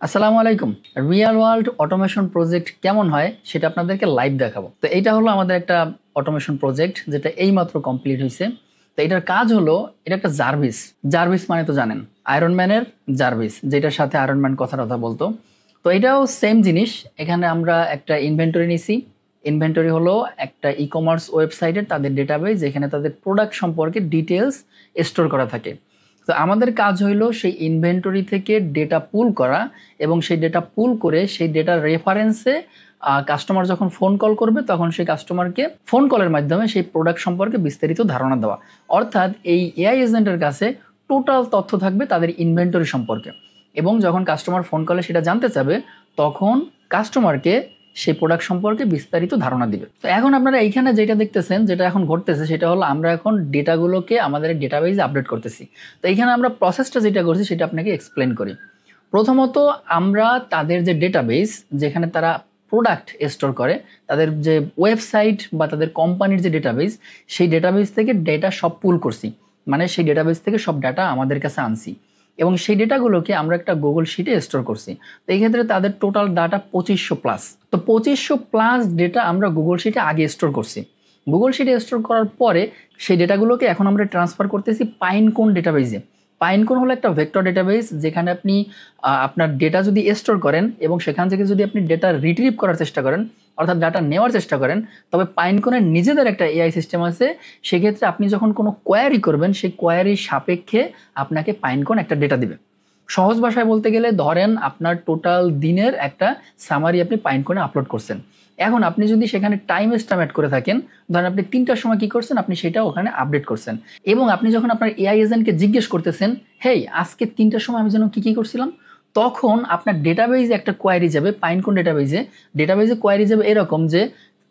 আসসালামু আলাইকুম। Real world automation project কেমন হয় সেটা আপনাদেরকে লাইভ দেখাবো। তো এইটা হলো আমাদের একটা অটোমেশন প্রজেক্ট যেটা এইমাত্র কমপ্লিট হয়েছে। তো এটার কাজ হলো, এটা একটা জার্ভিস। জার্ভিস মানে তো জানেন, আয়রন ম্যানের জার্ভিস, যেটার সাথে আয়রন ম্যান কথা বলতো। তো এটাও সেম জিনিস। এখানে আমরা একটা ইনভেন্টরি নিছি। ইনভেন্টরি হলো একটা ই কমার্স ওয়েবসাইটের তাদের ডেটাবেস, যেখানে তাদের প্রোডাক্ট সম্পর্কে ডিটেলস স্টোর করা থাকে। তো আমাদের কাজ হইলো সেই ইনভেন্টরি থেকে ডেটা পুল করা এবং সেই ডেটা পুল করে সেই ডেটার রেফারেন্সে কাস্টমার যখন ফোন কল করবে তখন সেই কাস্টমারকে ফোন কলের মাধ্যমে সেই প্রোডাক্ট সম্পর্কে বিস্তারিত ধারণা দেওয়া। অর্থাৎ এই এআই এজেন্টের কাছে টোটাল তথ্য থাকবে তাদের ইনভেন্টরি সম্পর্কে, এবং যখন কাস্টমার ফোন কলে সেটা জানতে চাবে তখন কাস্টমারকে সেই প্রোডাক্ট সম্পর্কে বিস্তারিত ধারণা দিবে। তো এখন আপনারা এইখানে যেটা দেখতেছেন, যেটা এখন ঘটতেছে, সেটা হলো আমরা এখন ডেটাগুলোকে আমাদের ডেটাবেজে আপডেট করতেছি। তো এইখানে আমরা প্রসেসটা যেটা করছি সেটা আপনাকে এক্সপ্লেন করি। প্রথমত আমরা তাদের যে ডেটাবেস, যেখানে তারা প্রোডাক্ট স্টোর করে, তাদের যে ওয়েবসাইট বা তাদের কোম্পানির যে ডেটাবেস, সেই ডেটাবেস থেকে ডেটা সব পুল করছি। মানে সেই ডেটাবেস থেকে সব ডাটা আমাদের কাছে আনছি এবং সেই ডেটাগুলোকে আমরা একটা গুগল শিটে স্টোর করছি। তো এই ক্ষেত্রে তাদের টোটাল ডাটা 2500+। তো 2500+ ডেটা আমরা গুগল শিটে আগে স্টোর করছি। গুগল শিটে স্টোর করার পরে সেই ডেটাগুলোকে এখন আমরা ট্রান্সফার করতেছি পাইনকোন ডেটাবেসে। পাইনকোন হলো একটা ভেক্টর ডেটাবেস, যেখানে আপনি আপনার ডেটা যদি স্টোর করেন এবং সেখান থেকে যদি আপনি ডেটা রিট্রিভ করার চেষ্টা করেন, অর্থাৎ ডাটা নেওয়ার চেষ্টা করেন, তবে পাইনকোনের নিজেদের একটা এআই সিস্টেম আছে। সেক্ষেত্রে আপনি যখন কোনো কোয়ারি করবেন, সেই কোয়ারির সাপেক্ষে আপনাকে পাইনকোন একটা ডেটা দিবে। সহজ ভাষায় বলতে গেলে, ধরেন আপনার টোটাল দিনের একটা সামারি আপনি পাইনকোনে আপলোড করছেন। এখন আপনি যদি সেখানে টাইম এস্টিমেট করে থাকেন, ধরেন আপনি 3টার সময় কি করছেন, আপনি সেটা ওখানে আপডেট করছেন। এবং আপনি যখন আপনার এআই এজেন্টকে জিজ্ঞেস করতেছেন, হেই আজকে 3টার সময় আমি যেন কি করছিলাম, তখন আপনার ডেটাবেজে একটা কোয়ারি যাবে, পাইনকোন ডেটাবেজে কোয়ারি যাবে এরকম যে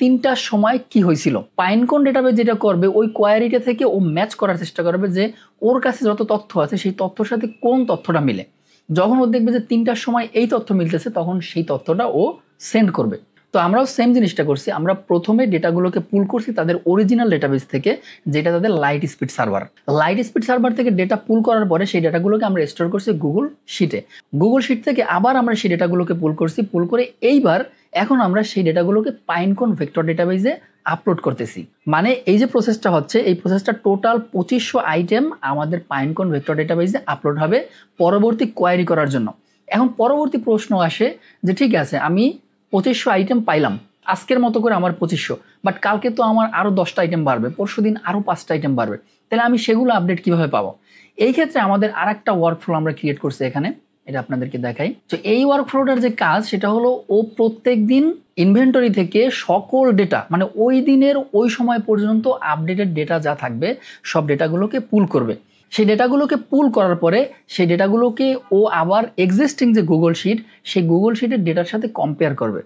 3টার সময় কি হয়েছিল। পাইনকোন ডেটাবেজ যেটা করবে, ওই কোয়ারিটা থেকে ও ম্যাচ করার চেষ্টা করবে যে ওর কাছে যত তথ্য আছে সেই তথ্যর সাথে কোন তথ্যটা মিলে। যখন ও দেখবে যে 3টার সময় এই তথ্য মিলতেছে, তখন সেই তথ্যটা ও সেন্ড করবে। তো আমরাও সেম জিনিসটা করছি। আমরা প্রথমে ডেটাগুলোকে পুল করছি তাদের অরিজিনাল ডেটাবেস থেকে, যেটা তাদের light speed server. Light speed server থেকে ডেটা পুল করার পরে সেই ডেটাগুলোকে আমরা স্টোর করছি গুগল শিটে। গুগল শিট থেকে আবার আমরা সেই ডেটাগুলোকে পুল করছি। পুল করে এইবার এখন আমরা সেই ডেটাগুলোকে পাইনকোন ভেক্টর ডেটাবেসে আপলোড করতেছি। মানে এই যে প্রসেসটা হচ্ছে, এই প্রসেসটা টোটাল 2500 আইটেম আমাদের পাইনকোন ভেক্টর ডেটাবেসে আপলোড হবে পরবর্তী কোয়ারি করার জন্য। এখন পরবর্তী প্রশ্ন আসে যে ঠিক আছে, আমি 2500 আইটেম পাইলাম, আজকের মতো করে আমার 2500, বাট কালকে তো আমার আরও 10টা আইটেম বাড়বে, পরশু দিন আরও 5টা আইটেম বাড়বে, তাহলে আমি সেগুলো আপডেট কিভাবে পাবো? এই ক্ষেত্রে আমাদের আরেকটা ওয়ার্কফ্লো আমরা ক্রিয়েট করছি এখানে, এটা আপনাদেরকে দেখাই। তো এই ওয়ার্কফ্লোটার যে কাজ, সেটা হলো ও প্রত্যেক দিন ইনভেন্টরি থেকে সকল ডেটা, মানে ওই দিনের ওই সময় পর্যন্ত আপডেটেড ডেটা যা থাকবে সব ডেটাগুলোকে পুল করবে। সেই ডেটাগুলোকে পুল করার পরে সেই ডেটাগুলোকে ও আবার এক্সিস্টিং যে গুগল শিট, সেই গুগল শিটের ডেটার সাথে কম্পেয়ার করবে।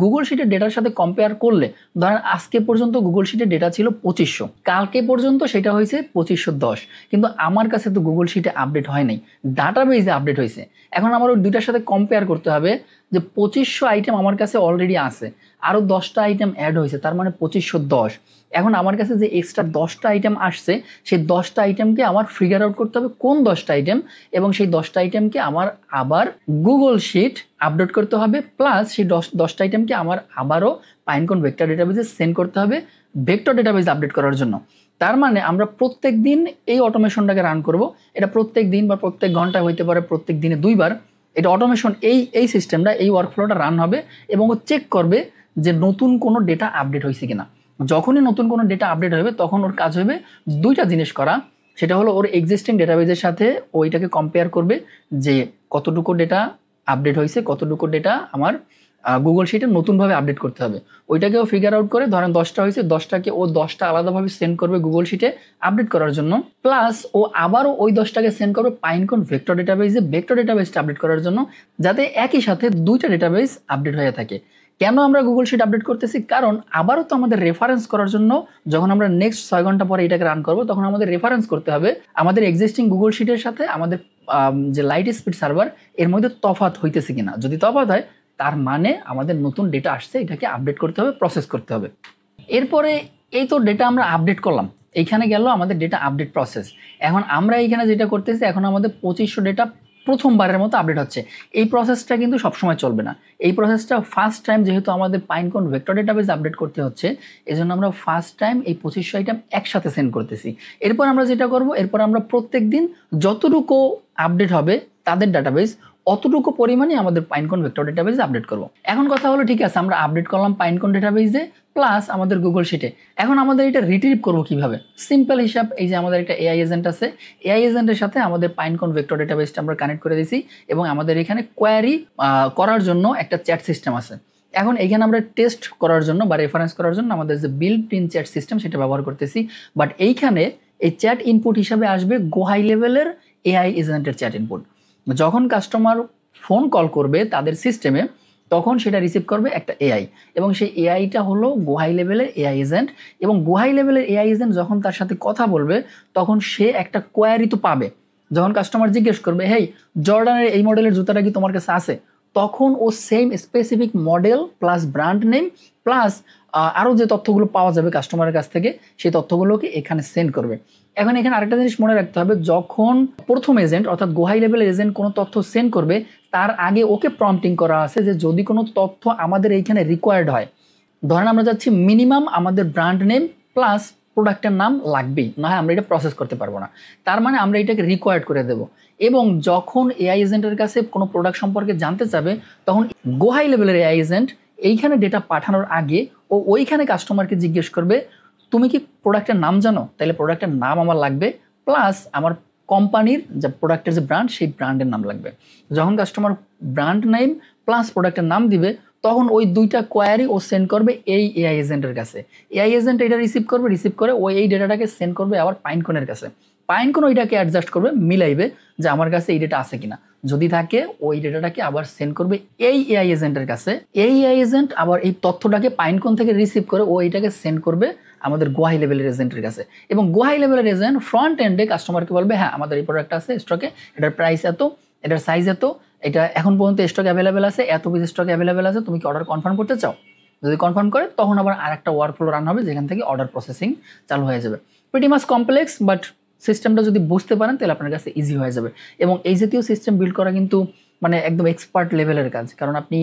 গুগল শিটের ডেটার সাথে কম্পেয়ার করলে, ধরেন আজকে পর্যন্ত গুগল শিটের ডেটা ছিল 2500, কালকে পর্যন্ত সেটা হয়েছে 2510, কিন্তু আমার কাছে তো গুগল শিটে আপডেট হয় নাই, ডাটাবেজে আপডেট হয়েছে। এখন আমার ওই দুইটার সাথে কম্পেয়ার করতে হবে যে 2500 আইটেম আমার কাছে অলরেডি আছে, আরও 10টা আইটেম অ্যাড হয়েছে, তার মানে 2510। এখন আমার কাছে যে এক্সট্রা 10টা আইটেম আসছে, সেই 10টা আইটেমকে আমার ফিগার আউট করতে হবে কোন 10টা আইটেম, এবং সেই 10টা আইটেমকে আমার আবার গুগল শিট আপডেট করতে হবে, প্লাস সেই 10টা আইটেমকে আমার আবারও পাইনকোন ভেক্টর ডেটাবেসে সেন্ড করতে হবে ভেক্টর ডেটাবেস আপডেট করার জন্য। তার মানে আমরা প্রত্যেক দিন এই অটোমেশনটাকে রান করব। এটা প্রত্যেক দিন বা প্রত্যেক ঘন্টায় হইতে পারে, প্রত্যেক দিনে 2বার এটা অটোমেশন, এই সিস্টেমটা, এই ওয়ার্কফ্লোটা রান হবে এবং ও চেক করবে যে নতুন কোনো ডেটা আপডেট হয়েছে কিনা। যখনই নতুন কোনো ডেটা আপডেট হবে তখন ওর কাজ হবে 2টা জিনিস করা। সেটা হলো ওর এক্সিস্টিং ডেটাবেজের সাথে ওইটাকে কম্পেয়ার করবে যে কতটুকু ডেটা আপডেট হয়েছে, কতটুকু ডেটা আমার গুগল শিটে নতুনভাবে আপডেট করতে হবে, ওইটাকেও ফিগার আউট করে, ধরেন 10টা হয়েছে, 10টাকে ও 10টা আলাদাভাবে সেন্ড করবে গুগল শিটে আপডেট করার জন্য, প্লাস ও আবারও ওই 10টাকে সেন্ড করবে পাইনকোন ভেক্টর ডেটাবেসে ভেক্টর ডেটাবেসটা আপডেট করার জন্য, যাতে একই সাথে 2টা ডেটাবেস আপডেট হয়ে থাকে। কেন আমরা গুগল শিট আপডেট করতেছি? কারণ আবারও তো আমাদের রেফারেন্স করার জন্য, যখন আমরা নেক্সট 6 ঘন্টা পরে এটাকে রান করব, তখন আমাদের রেফারেন্স করতে হবে আমাদের এক্সিস্টিং গুগল শিটের সাথে আমাদের যে লাইট স্পিড সার্ভার, এর মধ্যে তফাৎ হইতেছে কিনা। যদি তফাৎ হয়, তার মানে আমাদের নতুন ডেটা আসছে, এটাকে আপডেট করতে হবে, প্রসেস করতে হবে। এরপরে এই তো ডেটা আমরা আপডেট করলাম, এইখানে গেল আমাদের ডেটা আপডেট প্রসেস। এখন আমরা এইখানে যেটা করতেছি, এখন আমাদের 2500 ডেটা প্রথমবারের মতো আপডেট হচ্ছে। এই প্রসেসটা কিন্তু সবসময় চলবে না। এই প্রসেসটা ফার্স্ট টাইম যেহেতু আমাদের পাইনকন ভেক্টর ডেটাবেস আপডেট করতে হচ্ছে, এজন্য আমরা ফার্স্ট টাইম এই 2500 আইটেম একসাথে সেন্ড করতেছি। এরপর আমরা যেটা করব, এরপর আমরা প্রত্যেক দিন যতটুকু আপডেট হবে তাদের ডাটাবেস, অতটুকু পরিমাণে আমাদের পাইনকন ভেক্টর ডেটাবেসে আপডেট করব। এখন কথা হলো, ঠিক আছে, আমরা আপডেট করলাম পাইনকন ডেটাবেসে প্লাস আমাদের গুগল শিটে। এখন আমাদের এটা রিট্রিভ করব কিভাবে? সিম্পল হিসাব, এই যে আমাদের একটা এআই এজেন্ট আছে, এআই এজেন্টের সাথে আমাদের পাইনকন ভেক্টর ডেটাবেসটা আমরা কানেক্ট করে দিয়েছি এবং আমাদের এখানে কোয়ারি করার জন্য একটা চ্যাট সিস্টেম আছে। এখন এখানে আমরা টেস্ট করার জন্য বা রেফারেন্স করার জন্য আমাদের যে বিল্ট ইন চ্যাট সিস্টেম সেটা ব্যবহার করতেছি। বাট এইখানে এই চ্যাট ইনপুট হিসাবে আসবে গো হাই লেভেলের এআই এজেন্টের চ্যাট ইনপুট। যখন কাস্টমার ফোন কল করবে তাদের সিস্টেমে, তখন সেটা রিসিভ করবে একটা এআই, এবং সেই এআইটা হলো গো হাই লেভেলের এআই এজেন্ট। এবং গো হাই লেভেলের এআই এজেন্ট যখন তার সাথে কথা বলবে, তখন সে একটা কোয়ারি তো পাবে। যখন কাস্টমার জিজ্ঞেস করবে, হেই জর্ডানের এই মডেলের জুতাটা কি তোমার কাছে আছে, তখন ও same specific model plus brand name plus আরও যে তথ্যগুলো পাওয়া যাবে কাস্টমারের কাছ থেকে, সেই তথ্যগুলোকে এখানে সেন্ড করবে। এখন এখানে আরেকটা জিনিস মনে রাখতে হবে, যখন প্রথম এজেন্ট অর্থাৎ গো হাই লেভেলের এজেন্ট কোনো তথ্য সেন্ড করবে, তার আগে ওকে প্রম্পটিং করা আছে যে যদি কোনো তথ্য আমাদের এইখানে রিকোয়ার্ড হয়, ধরেন আমরা যাচ্ছি মিনিমাম আমাদের ব্র্যান্ড নেম প্লাস প্রোডাক্টের নাম লাগবেই, না হয় আমরা এটা প্রসেস করতে পারবো না। তার মানে আমরা এটাকে রিকোয়ার্ড করে দেব। এবং যখন এআই এজেন্টের কাছে কোনো প্রোডাক্ট সম্পর্কে জানতে চাবে, তখন গো হাই লেভেলের এআই এজেন্ট এইখানে ডেটা পাঠানোর আগে ও ওইখানে কাস্টমারকে জিজ্ঞেস করবে, তুমি কি প্রোডাক্টের নাম জানো? তাহলে প্রোডাক্টের নাম আমার লাগবে প্লাস আমার কোম্পানির যে প্রোডাক্টের যে ব্র্যান্ড, সেই ব্র্যান্ডের নাম লাগবে। যখন কাস্টমার ব্র্যান্ড নেম প্লাস প্রোডাক্টের নাম দিবে, তখন ওই দুইটা কোয়ারি ও সেন্ড করবে এই এআই এজেন্টের কাছে। এআই এজেন্ট এটা রিসিভ করবে, রিসিভ করে ওই এই ডেটাটাকে সেন্ড করবে আবার পাইনকনের কাছে। পাইনকন ওইটাকে অ্যাডজাস্ট করবে, মিলাইবে যে আমার কাছে এই ডেটা আছে কিনা। যদি থাকে, ওই ডেটাটাকে আবার সেন্ড করবে এই এআই এজেন্টের কাছে। এই এআই এজেন্ট আবার এই তথ্যটাকে পাইনকন থেকে রিসিভ করে ও এইটাকে সেন্ড করবে আমাদের গো হাই লেভেলের এজেন্টের কাছে। এবং গো হাই লেভেলের এজেন্ট ফ্রন্ট এন্ডে কাস্টমারকে বলবে, হ্যাঁ আমাদের এই প্রোডাক্ট আছে স্টকে, এটার প্রাইস এত, এটার সাইজ এত, এটা এখন পর্যন্ত স্টক অ্যাভেলেবেল আছে, এত পিস স্টক অ্যাভেলেবেল আছে, তুমি কি অর্ডার কনফার্ম করতে চাও? যদি কনফার্ম করে, তখন আবার আরেকটা ওয়ার্কফ্লো রান হবে যেখান থেকে অর্ডার প্রসেসিং চালু হয়ে যাবে। প্রিটি মাচ কমপ্লেক্স, বাট সিস্টেমটা যদি বুঝতে পারেন তাহলে আপনার কাছে ইজি হয়ে যাবে। এবং এই জাতীয় সিস্টেম বিল্ড করা কিন্তু মানে একদম এক্সপার্ট লেভেলের কাজ, কারণ আপনি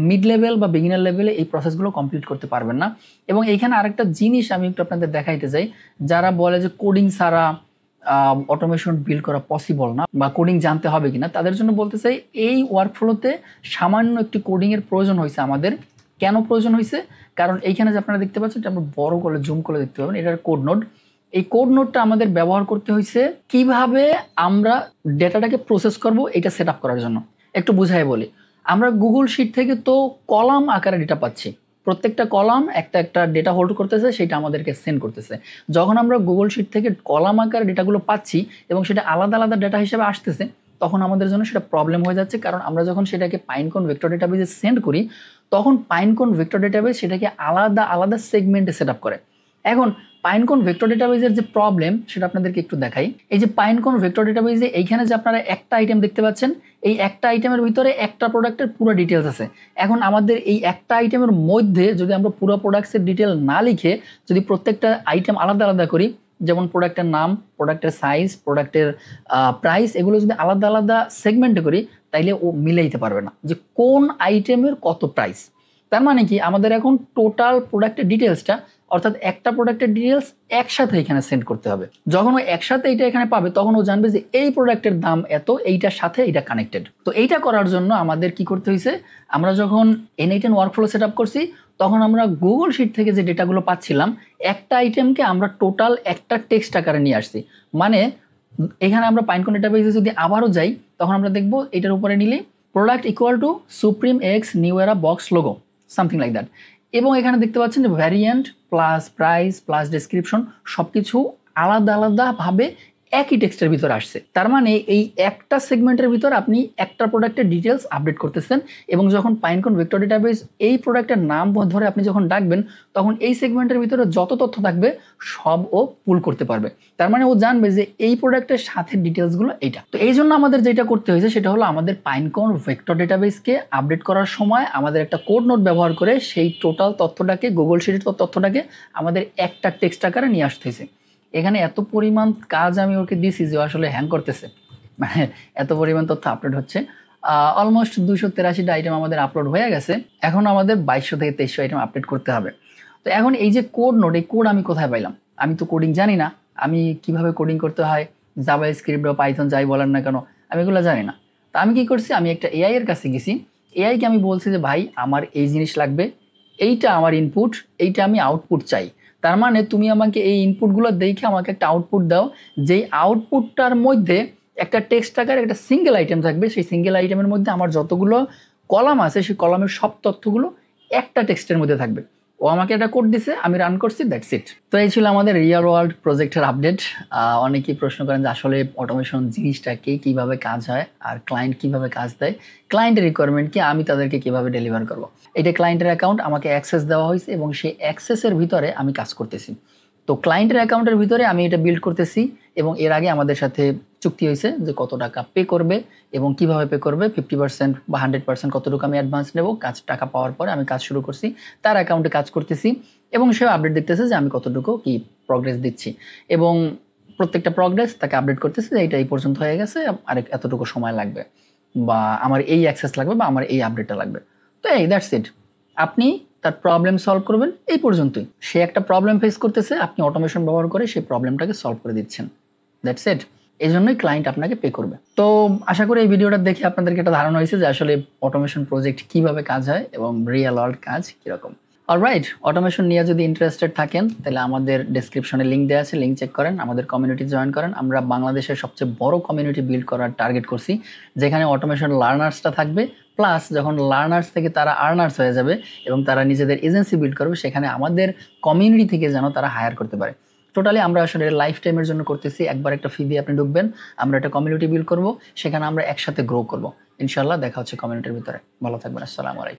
মিড লেভেল বা বিগিনার লেভেলে এই প্রসেসগুলো কমপ্লিট করতে পারবেন না। এবং এইখানে আরেকটা জিনিস আমি একটু আপনাদের দেখাইতে চাই, যারা বলে যে কোডিং ছাড়া অটোমেশন বিল্ড করা পসিবল না বা কোডিং জানতে হবে কিনা, তাদের জন্য বলতে চাই এই ওয়ার্কফ্লোতে সামান্য একটি কোডিংয়ের প্রয়োজন হয়েছে আমাদের। কেন প্রয়োজন হয়েছে? কারণ এইখানে যে আপনারা দেখতে পাচ্ছেন, আমরা বড় করে জুম করে দেখতে পাবেন, এটার কোড নোড। এই কোড নোটটা আমাদের ব্যবহার করতে হয়েছে কিভাবে আমরা ডেটাটাকে প্রসেস করব, এটা সেট আপ করার জন্য। একটু বুঝাই বলি, আমরা গুগল শিট থেকে তো কলাম আকারে ডেটা পাচ্ছি, প্রত্যেকটা কলাম একটা একটা ডেটা হোল্ড করতেছে, সেটা আমাদেরকে সেন্ড করতেছে। যখন আমরা গুগল শিট থেকে কলাম আকারে ডেটাগুলো পাচ্ছি এবং সেটা আলাদা আলাদা ডেটা হিসেবে আসতেছে, তখন আমাদের জন্য সেটা প্রবলেম হয়ে যাচ্ছে। কারণ আমরা যখন সেটাকে পাইনকন ভেক্টর ডেটাবেসে সেন্ড করি, তখন পাইনকন ভেক্টর ডেটাবেস সেটাকে আলাদা আলাদা সেগমেন্টে সেট আপ করে। এখন পাইনকন ভেক্টর ডেটাবেসের যে প্রবলেম, সেটা আপনাদেরকে একটু দেখাই। এই যে পাইনকন ভেক্টর ডেটাবেসে এইখানে যে আপনারা একটা আইটেম দেখতে পাচ্ছেন, এই একটা আইটেমের ভিতরে একটা প্রোডাক্টের পুরো ডিটেলস আছে। এখন আমাদের এই একটা আইটেমের মধ্যে যদি আমরা পুরো প্রোডাক্টসের ডিটেল না লিখে যদি প্রত্যেকটা আইটেম আলাদা আলাদা করি, যেমন প্রোডাক্টের নাম, প্রোডাক্টের সাইজ, প্রোডাক্টের প্রাইস, এগুলো যদি আলাদা আলাদা সেগমেন্টে করি, তাইলে ও মিলাইতে পারবে না যে কোন আইটেমের কত প্রাইস। তার মানে কি, আমাদের এখন টোটাল প্রোডাক্টের ডিটেলসটা, অর্থাৎ একটা প্রোডাক্টের ডিটেলস একসাথে এখানে সেন্ড করতে হবে। যখন ও একসাথে এটা এখানে পাবে, তখন ও জানবে যে এই প্রোডাক্টের দাম এত, এইটার সাথে এটা কানেক্টেড। তো এইটা করার জন্য আমাদের কি করতে হয়েছে, আমরা যখন N8N ওয়ার্কফ্লো সেট আপ করছি, তখন আমরা গুগল শিট থেকে যে ডেটাগুলো পাচ্ছিলাম, একটা আইটেমকে আমরা টোটাল একটা টেক্সট আকারে নিয়ে আসছি। মানে এখানে আমরা পাইনকন ডেটাবেসে যদি আবারও যাই, তখন আমরা দেখবো এটার উপরে নিলে product equal to Supreme x New Era box logo, something like that. এবং এখানে দেখতে পাচ্ছেন যে variant plus price plus description সব কিছু আলাদা আলাদাভাবে একই টেক্সটের ভিতরে আসছে। তার মানে এই একটা সেগমেন্টের ভিতর আপনি একটা প্রোডাক্টের ডিটেলস আপডেট করতেছেন, এবং যখন পাইনকন ভেক্টর ডেটাবেস এই প্রোডাক্টের নাম ধরে আপনি যখন ডাকবেন, তখন এই সেগমেন্টের ভিতরে যত তথ্য থাকবে সব ও পুল করতে পারবে। তার মানে ও জানবে যে এই প্রোডাক্টের সাথে ডিটেলসগুলো এইটা। তো এই জন্য আমাদের যেটা করতে হয়েছে সেটা হলো, আমাদের পাইনকন ভেক্টর ডেটাবেসকে আপডেট করার সময় আমাদের একটা কোড নোট ব্যবহার করে সেই টোটাল তথ্যটাকে, গুগল শিটের তথ্যটাকে আমাদের একটা টেক্সট আকারে নিয়ে আসতে হয়েছে। এখানে এত পরিমাণ কাজ আমি ওকে দিছি যে আসলে হ্যাং করতেছে। মানে এত পরিমাণ তথ্য আপলোড হচ্ছে। অলমোস্ট 283টা আইটেম আমাদের আপলোড হয়ে গেছে। এখন আমাদের 2200 থেকে 2300 আইটেম আপডেট করতে হবে। তো এখন এই যে কোড নোট, এই কোড আমি কোথায় পাইলাম? আমি তো কোডিং জানি না, আমি কিভাবে কোডিং করতে হয়, জাভা স্ক্রিপ্ট বা পাইথন যাই বলেন না কেন, আমি এগুলো জানি না। তা আমি কি করছি, আমি একটা এআই এর কাছে গেছি। এআইকে আমি বলছি যে ভাই আমার এই জিনিস লাগবে, এইটা আমার ইনপুট, এইটা আমি আউটপুট চাই। তার মানে তুমি আমাকে এই ইনপুটগুলো দেখে আমাকে একটা আউটপুট দাও, যেই আউটপুটটার মধ্যে একটা টেক্সট আকারে একটা সিঙ্গেল আইটেম থাকবে। সেই সিঙ্গেল আইটেমের মধ্যে আমার যতগুলো কলাম আছে সেই কলামের সব তথ্যগুলো একটা টেক্সটের মধ্যে থাকবে। ও আমাকে একটা কোড দিছে, আমি রান করছি, দ্যাটস ইট। তো এই ছিল আমাদের রিয়েল ওয়ার্ল্ড প্রজেক্টের আপডেট। অনেকেই প্রশ্ন করেন যে আসলে অটোমেশন জিনিসটা কি, কিভাবে কাজ হয়, আর ক্লায়েন্ট কিভাবে কাজ দেয়, ক্লায়েন্টের রিকোয়ারমেন্ট কি, আমি তাদেরকে কিভাবে ডেলিভার করব। এটা ক্লায়েন্টের অ্যাকাউন্ট, আমাকে অ্যাক্সেস দেওয়া হয়েছে এবং সেই অ্যাক্সেসের ভিতরে আমি কাজ করতেছি। তো ক্লায়েন্টের অ্যাকাউন্টের ভিতরে আমি এটা বিল্ড করতেছি এবং এর আগে আমাদের সাথে চুক্তি হয়েছে যে কত টাকা পে করবে এবং কিভাবে পে করবে। 50% বা 100% কতটুকু আমি অ্যাডভান্স নেব, কাজ টাকা পাওয়ার পরে আমি কাজ শুরু করছি, তার অ্যাকাউন্টে কাজ করতেছি এবং সেও আপডেট দেখতেছে যে আমি কতটুকু কি প্রগ্রেস দিচ্ছি এবং প্রত্যেকটা প্রগ্রেস তাকে আপডেট করতেছে যে এইটা এই পর্যন্ত হয়ে গেছে, আর এতটুকু সময় লাগবে বা আমার এই অ্যাক্সেস লাগবে বা আমার এই আপডেটটা লাগবে। তো এই দ্যাটস ইট। আপনি তার প্রবলেম সলভ করবেন এই পর্যন্তই। সে একটা প্রবলেম ফেস করতেছে, আপনি অটোমেশন ব্যবহার করে সেই প্রবলেমটাকে সলভ করে দিচ্ছেন, দ্যাটস ইট। এই জন্যই ক্লায়েন্ট আপনাকে পে করবে। তো আশা করি এই ভিডিওটা দেখে আপনাদেরকে একটা ধারণা হয়েছে যে আসলে অটোমেশন প্রজেক্ট কিভাবে কাজ হয় এবং রিয়েল ওয়ার্ল্ড কাজ কিরকম। অলরাইট, অটোমেশন নিয়ে যদি ইন্টারেস্টেড থাকেন তাহলে আমাদের ডেসক্রিপশনে লিঙ্ক দেওয়া আছে, লিঙ্ক চেক করেন, আমাদের কমিউনিটি জয়েন করেন। আমরা বাংলাদেশের সবচেয়ে বড় কমিউনিটি বিল্ড করার টার্গেট করছি, যেখানে অটোমেশন লার্নার্সটা থাকবে, প্লাস যখন লার্নার্স থেকে তারা আর্নার্স হয়ে যাবে এবং তারা নিজেদের এজেন্সি বিল্ড করবে, সেখানে আমাদের কমিউনিটি থেকে যেন তারা হায়ার করতে পারে। টোটালি আমরা আসলে লাইফ টাইমের জন্য করতেছি। একবার একটা ফি দিয়ে আপনি ঢুকবেন, আমরা একটা কমিউনিটি বিল্ড করব, সেখানে আমরা একসাথে গ্রো করব। ইনশাল্লাহ দেখা হচ্ছে কমিউনিটির ভিতরে। ভালো থাকবেন, আসসালামু আলাইকুম।